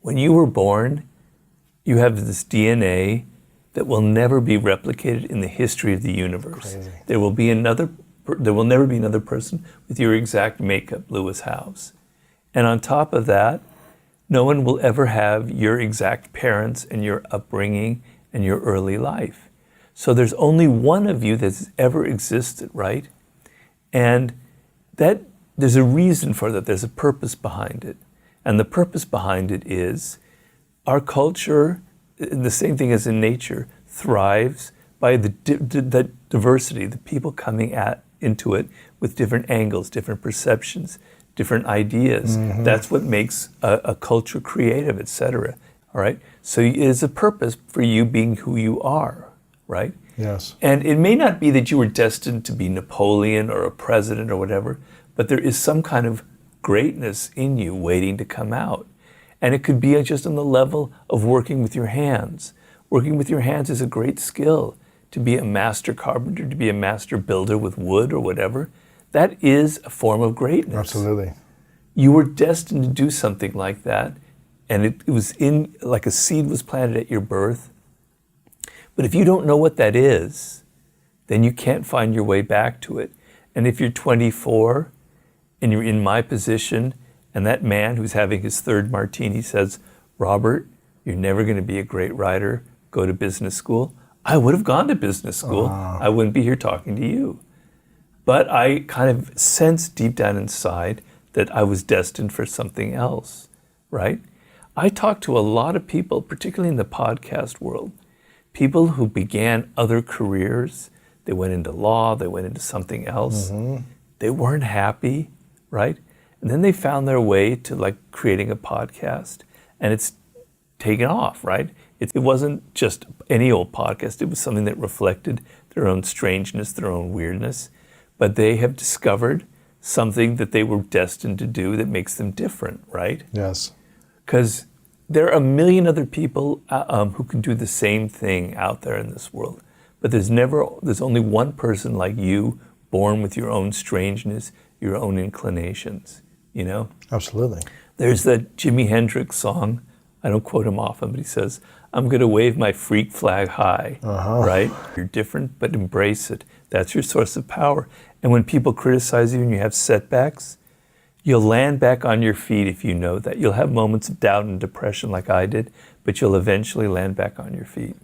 When you were born, you have this DNA that will never be replicated in the history of the universe. Crazy. There will never be another person with your exact makeup, Lewis Howes. And on top of that, no one will ever have your exact parents and your upbringing and your early life. So there's only one of you that's ever existed, right? And that there's a reason for that. There's a purpose behind it. And the purpose behind it is our culture, the same thing as in nature, thrives by the diversity, the people coming into it with different angles, different perceptions, different ideas. Mm-hmm. That's what makes a culture creative, etc. All right? So it is a purpose for you being who you are, right? Yes. And it may not be that you were destined to be Napoleon or a president or whatever, but there is some kind of greatness in you waiting to come out. And it could be just on the level of working with your hands. Working with your hands is a great skill. To be a master carpenter, to be a master builder with wood or whatever, that is a form of greatness. Absolutely. You were destined to do something like that, and it was in, like a seed was planted at your birth. But if you don't know what that is, then you can't find your way back to it. And if you're 24 and you're in my position, and that man who's having his third martini says, Robert, you're never going to be a great writer, go to business school, I would have gone to business school. I wouldn't be here talking to you. But I kind of sensed deep down inside that I was destined for something else, right? I talk to a lot of people, particularly in the podcast world, people who began other careers. They went into law, they went into something else. Mm-hmm. They weren't happy, right? And then they found their way to like creating a podcast, and it's taken off, right? It wasn't just any old podcast. It was something that reflected their own strangeness, their own weirdness. But they have discovered something that they were destined to do that makes them different, right? Yes. Because there are a million other people who can do the same thing out there in this world. But there's only one person like you, born with your own strangeness, your own inclinations, you know? Absolutely. There's that Jimi Hendrix song, I don't quote him often, but he says, I'm going to wave my freak flag high, right? You're different, but embrace it. That's your source of power. And when people criticize you and you have setbacks, you'll land back on your feet if you know that. You'll have moments of doubt and depression like I did, but you'll eventually land back on your feet.